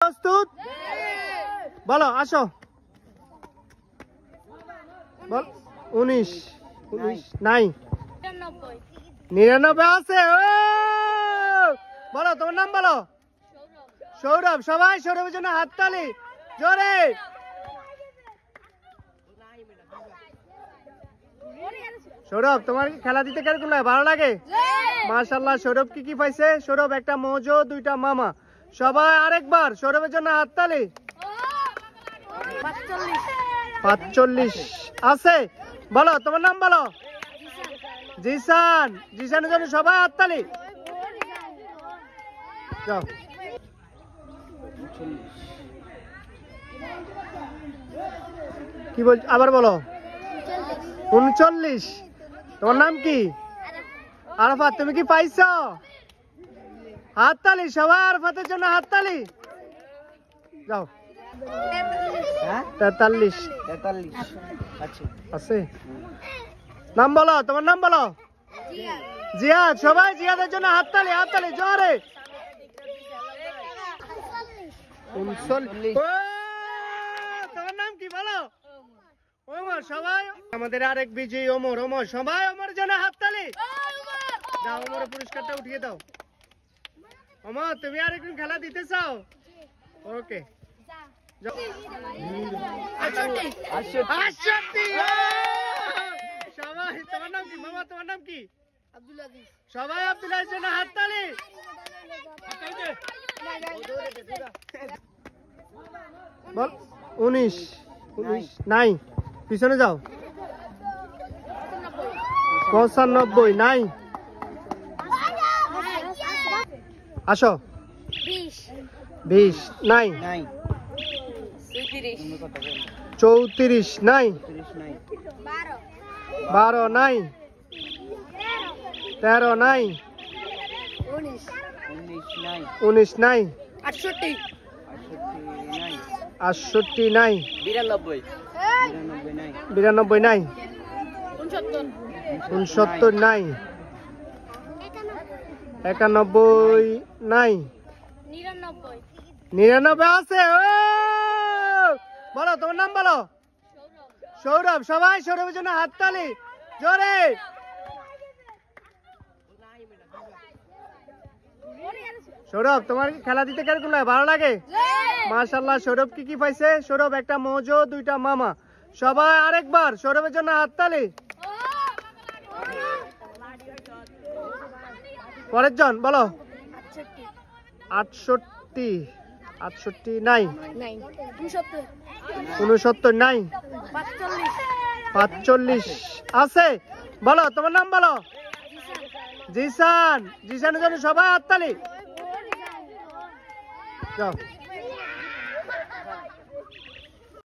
প্রস্তুত? বলো, আসো। বল। 19 নাই। 99 আছে। বলো তোমার নাম বলো। সৌরভ। সবাই সৌরভের জন্য হাততালি জোরে। সৌরভ, তোমার কি খেলা দিতে কেমন লাগে? ভালো লাগে? মাশাআল্লাহ। সৌরভ কি পাইছে? সৌরভ একটা মোজো, 2টা মামা। সবাই আরেকবার সৌরভের জন্য হাততালি। 45 আছে। বলো তোমার নাম বলো। জিসান। জিসানের জন্য সবাই হাততালি। যাও। কি বল, আবার বলো। 39। তোমার নাম কি? আরাফাত। তুমি কি পাইছো? হাততালি সবাই, আরাফাতের জন্য হাততালি। যাও। 43 আছে। নাম বলো, তোমার নাম বলো। জিয়াদ। সবাই জিয়াদের জন্য হাততালি, হাততালি জোরে। 39। তোমার নাম কি বলো? ওমর। সবাই আমাদের আরেক বিজয়ী ওমর। ওমর। সবাই ওমর জন্য হাততালি। দাও ওমরের পুরস্কারটা উঠিয়ে দাও। ওমর, তুমি আরেকদিন খেলা দিতে চাও? ওকে। সবাই। তোমার নাম কি মামা? তোমার নাম কি? আব্দুল আজিজ। সবাই আব্দুল আজিজের জন্য হাততালি। বল। 19 নাই। পিছনে যাও। 95 নাই। আসো। 20 নাই। 34 নাই। 12 নাই। 13 নাই। 19 নাই। 68 নাই। 92 নাই। 69 নাই। 91 নাই। 99 আছে। বলো তোমার নাম বলো। সৌরভ। সবাই সৌরভের জন্য হাততালি জোরে। সৌরভ, তোমার কি খেলা দিতে কেমন লাগে? ভালো লাগে? মাশাআল্লাহ। সৌরভ কি পাইছে? সৌরভ একটা মোজো, 2টা মামা। সবাই আরেকবার সৌরভের জন্য হাততালি। পরের জন বলো। 68 নাই। 69 নাই। 45 আছে। বলো তোমার নাম বলো। জিসান। জিসানের জন্য সবাই হাততালি। যাও।